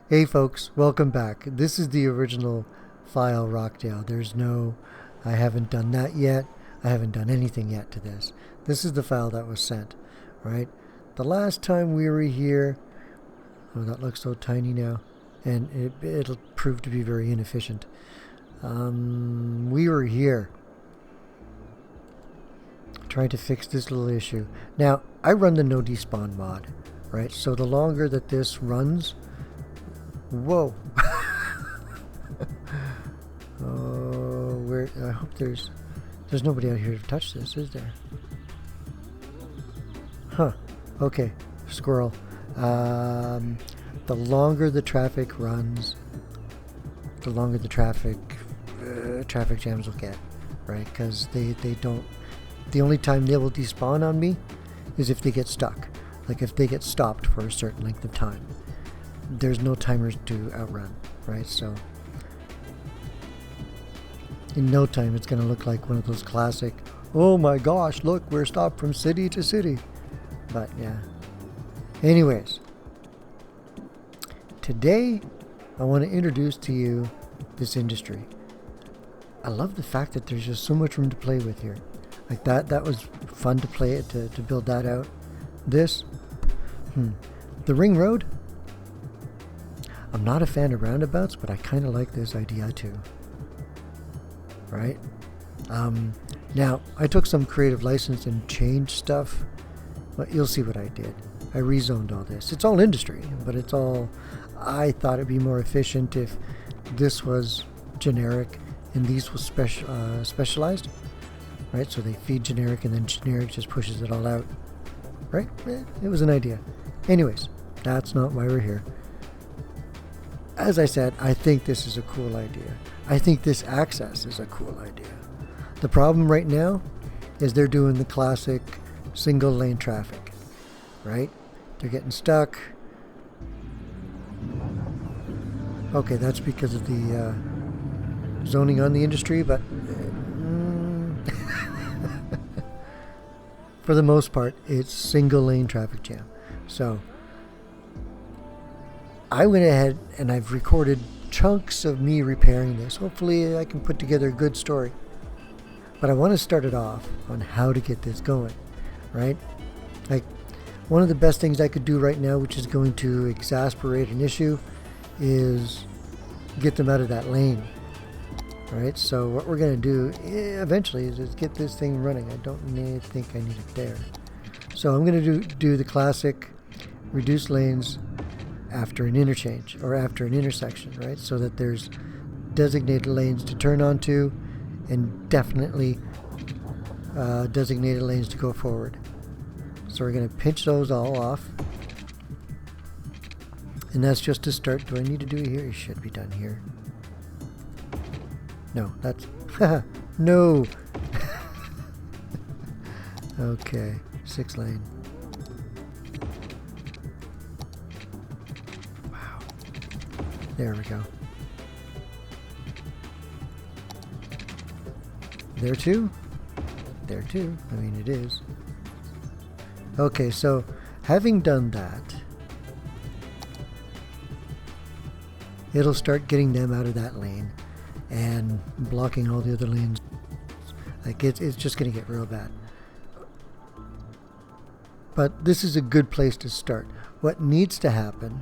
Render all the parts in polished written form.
Hey folks, welcome back. This is the original file Rockdale. I haven't done that yet. I haven't done anything yet to this. This is the file that was sent, right? The last time we were here, oh, that looks so tiny now, and it'll prove to be very inefficient. We were here trying to fix this little issue. Now, I run the no despawn mod, right? So the longer that this runs, whoa. Oh, I hope there's nobody out here to touch this, is there? Huh. Okay. Squirrel. The longer the traffic runs, the longer the traffic jams will get, right? Because they don't. The only time they will despawn on me is if they get stuck, like if they get stopped for a certain length of time. There's no timers to outrun, right? So in no time it's going to look like one of those classic, oh my gosh, look, we're stopped from city to city. But yeah. Anyways, today I want to introduce to you this industry. I love the fact that there's just so much room to play with here. Like that was fun to play it, to build that out. This, the ring road. I'm not a fan of roundabouts, but I kind of like this idea too. Right? Now, I took some creative license and changed stuff, but you'll see what I did. I rezoned all this. It's all industry, but I thought it'd be more efficient if this was generic and these was specialized. Right? So they feed generic and then generic just pushes it all out. Right? It was an idea. Anyways, that's not why we're here. As I said, I think this is a cool idea. I think this access is a cool idea. The problem right now is they're doing the classic single lane traffic, right? They're getting stuck. Okay, that's because of the zoning on the industry, but for the most part, it's single lane traffic jam. So I went ahead and I've recorded chunks of me repairing this. Hopefully I can put together a good story. But I want to start it off on how to get this going, right? Like, one of the best things I could do right now, which is going to exasperate an issue, is get them out of that lane. Right? So what we're going to do eventually is get this thing running. I don't think I need it there. So I'm going to do the classic reduce lanes after an interchange or after an intersection, right? So that there's designated lanes to turn onto and definitely designated lanes to go forward. So we're going to pinch those all off. And that's just to start. Do I need to do it here? It should be done here. No, that's... no! Okay, 6 lane. Wow. There we go. There too? There too. I mean, it is. Okay, so having done that, it'll start getting them out of that lane and blocking all the other lanes. Like it's just going to get real bad. But this is a good place to start. What needs to happen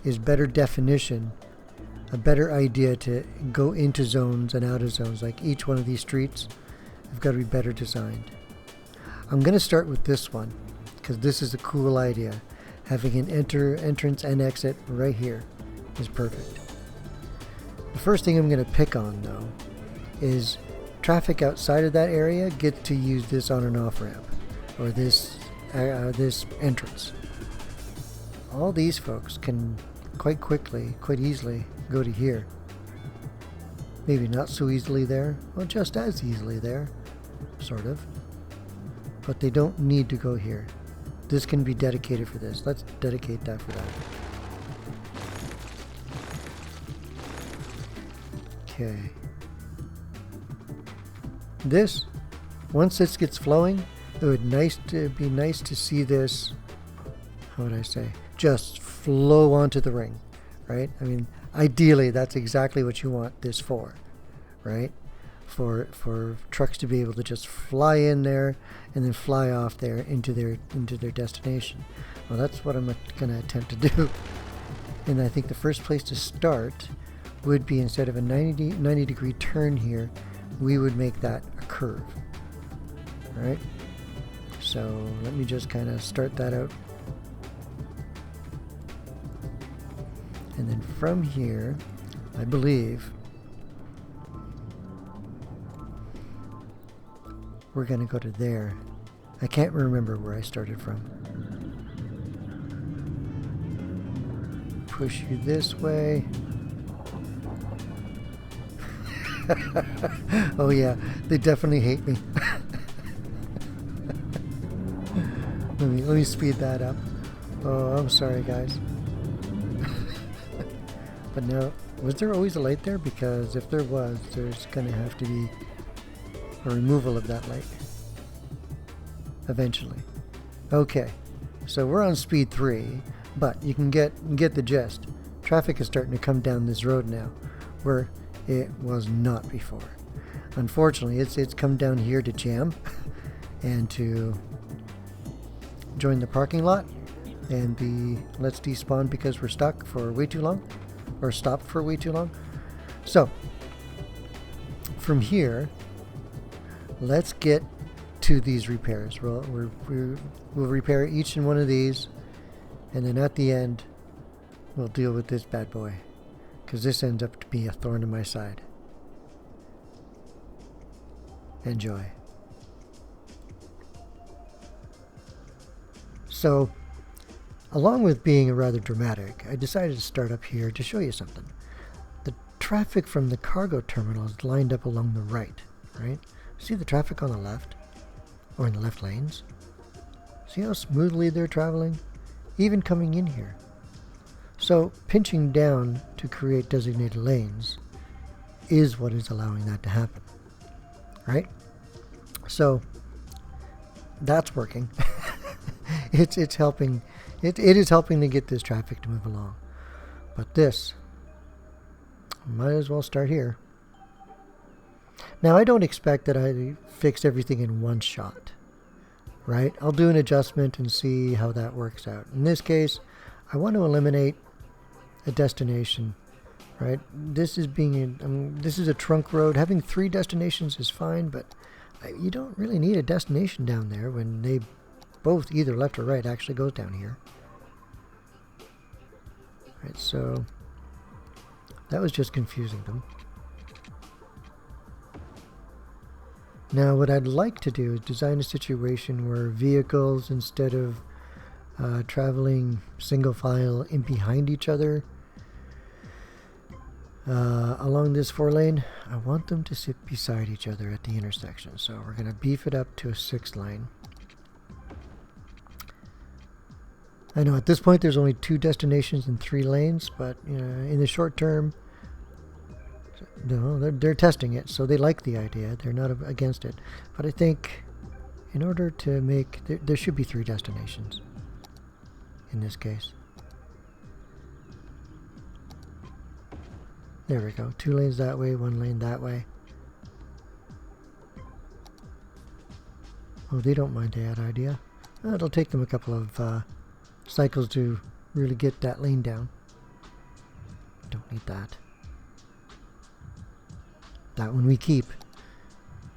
is better definition, a better idea to go into zones and out of zones. Like each one of these streets have got to be better designed. I'm going to start with this one because this is a cool idea. Having an entrance and exit right here is perfect. The first thing I'm going to pick on, though, is traffic outside of that area get to use this on and off ramp, or this entrance. All these folks can quite easily go to here. Maybe not so easily there, well, just as easily there, sort of. But they don't need to go here. This can be dedicated for this. Let's dedicate that for that. Okay. This, once this gets flowing, it would be nice to see this, how would I say, just flow onto the ring, right? I mean, ideally, that's exactly what you want this for, right? For trucks to be able to just fly in there and then fly off there into their destination. Well, that's what I'm going to attempt to do. And I think the first place to start would be, instead of a 90 degree turn here, we would make that a curve. All right? So let me just kind of start that out. And then from here, I believe we're going to go to there. I can't remember where I started from. Push you this way. Oh yeah, they definitely hate me. Let me speed that up. Oh, I'm sorry, guys. But no, was there always a light there? Because if there was, there's gonna have to be a removal of that light eventually. Okay, so we're on speed 3, but you can get the gist. Traffic is starting to come down this road now, where it was not before. Unfortunately, it's come down here to jam and to join the parking lot and be let's despawn because we're stuck for way too long, or stopped for way too long. So from here, let's get to these repairs. We'll repair each and one of these, and then at the end we'll deal with this bad boy, because this ends up to be a thorn in my side. Enjoy. So, along with being rather dramatic, I decided to start up here to show you something. The traffic from the cargo terminal is lined up along the right? See the traffic on the left? Or in the left lanes? See how smoothly they're traveling? Even coming in here. So, pinching down to create designated lanes is what is allowing that to happen. Right? So, that's working. It's helping. It is helping to get this traffic to move along. But this, might as well start here. Now, I don't expect that I fixed everything in one shot, right? I'll do an adjustment and see how that works out. In this case, I want to eliminate a destination, right? This is a trunk road. Having 3 destinations is fine, but you don't really need a destination down there when they both, either left or right, actually goes down here. Right, so that was just confusing them. Now, what I'd like to do is design a situation where vehicles, instead of traveling single file in behind each other along this 4-lane, I want them to sit beside each other at the intersection. So we're going to beef it up to a 6-lane. I know at this point there's only 2 destinations and 3 lanes, but in the short term, no, they're testing it, so they like the idea. They're not against it. But I think in order to make, there should be 3 destinations in this case. There we go. 2 lanes that way, 1 lane that way. Oh, they don't mind that idea. It'll take them a couple of cycles to really get that lane down. Don't need that. That one we keep.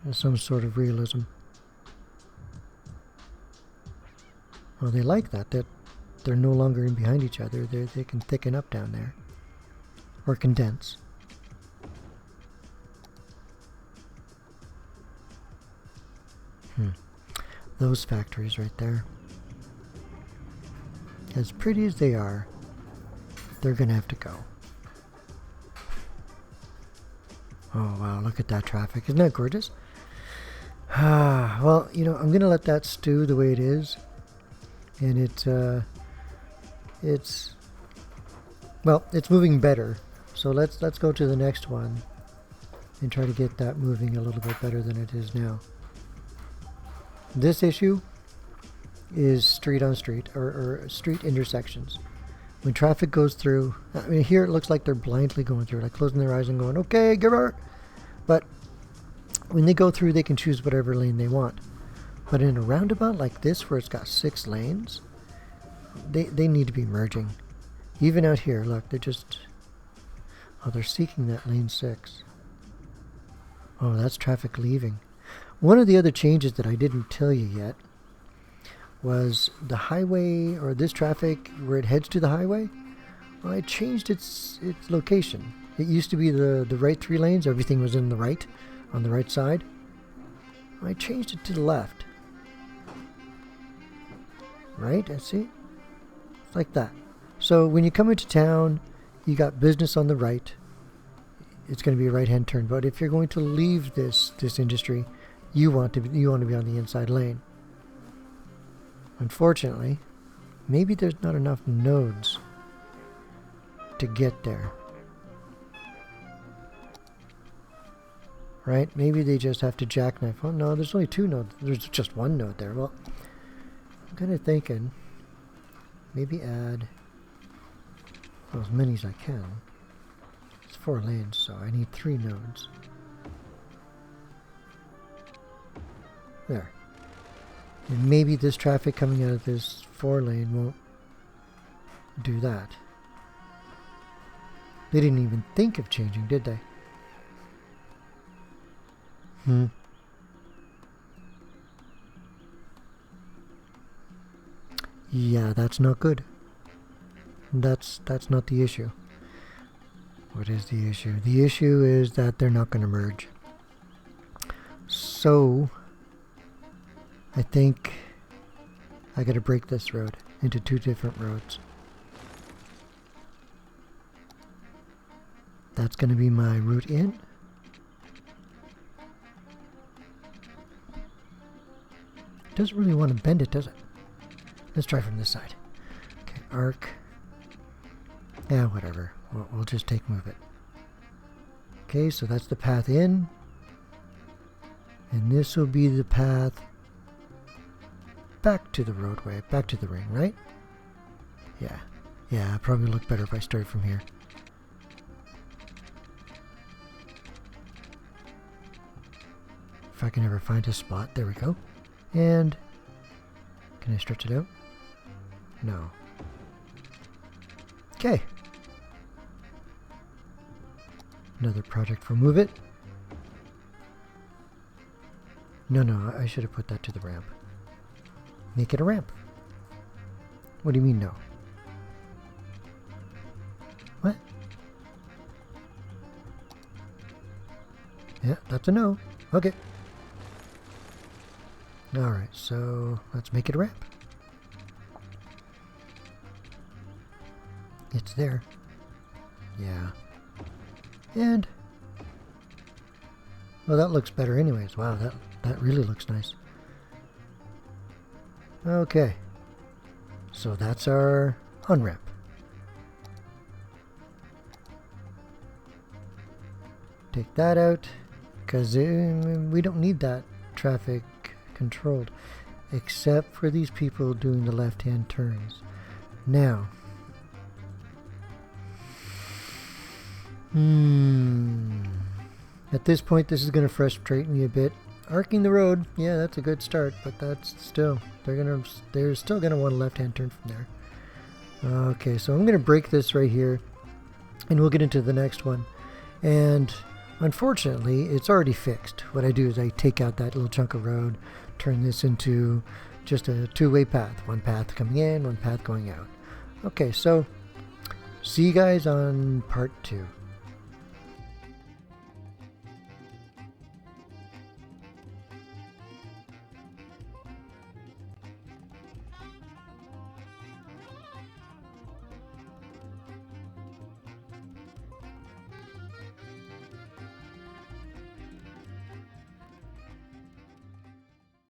There's some sort of realism. Well, they like that they're no longer in behind each other. They can thicken up down there. Or condense. Those factories right there. As pretty as they are, they're gonna have to go. Oh wow, look at that traffic. Isn't that gorgeous? Well, I'm gonna let that stew the way it is. And it's moving better. So let's go to the next one and try to get that moving a little bit better than it is now. This issue is street on street, or street intersections. when traffic goes through, I mean, here it looks like they're blindly going through, like closing their eyes and going, okay, give her. But when they go through, they can choose whatever lane they want. But in a roundabout like this, where it's got 6 lanes, they need to be merging. Even out here, look, they're just, oh, they're seeking that lane 6. Oh, that's traffic leaving. One of the other changes that I didn't tell you yet was the highway, or this traffic where it heads to the highway. Well, I changed its location. It used to be the right 3 lanes. Everything was in the right, on the right side. I changed it to the left. Right? I see. It's like that. So when you come into town, you got business on the right. It's going to be a right-hand turn. But if you're going to leave this industry, you want to be on the inside lane. Unfortunately, maybe there's not enough nodes to get there. Right? Maybe they just have to jackknife. Oh no, there's only 2 nodes. There's just 1 node there. Well, I'm kind of thinking maybe add as many as I can. It's 4 lanes, so I need 3 nodes. There. And maybe this traffic coming out of this 4 lane won't do that. They didn't even think of changing, did they? Yeah, that's not good. That's not the issue. What is the issue? The issue is that they're not going to merge. So I think I got to break this road into 2 different roads. That's going to be my route in. Doesn't really want to bend it, does it? Let's try from this side. Okay, arc. Yeah, whatever. We'll just move it. Okay, so that's the path in. And this will be the path back to the roadway, back to the ring, right? Yeah. Yeah, it'd probably look better if I started from here. If I can ever find a spot. There we go. And can I stretch it out? No. Okay. Another project for move it. No, I should have put that to the ramp. Make it a ramp. What do you mean no? What? Yeah, that's a no. Okay. Alright, so let's make it a ramp. It's there. Yeah. And well, that looks better anyways. Wow, that really looks nice. Okay. So that's our on-ramp. Take that out, because we don't need that traffic controlled, except for these people doing the left-hand turns. Now, at this point, this is going to frustrate me a bit. Arcing the road, yeah, that's a good start, but that's still, they're still going to want a left-hand turn from there. Okay, so I'm going to break this right here, and we'll get into the next one. And unfortunately, it's already fixed. What I do is I take out that little chunk of road, turn this into just a 2-way path. One path coming in, one path going out. Okay, so see you guys on part 2.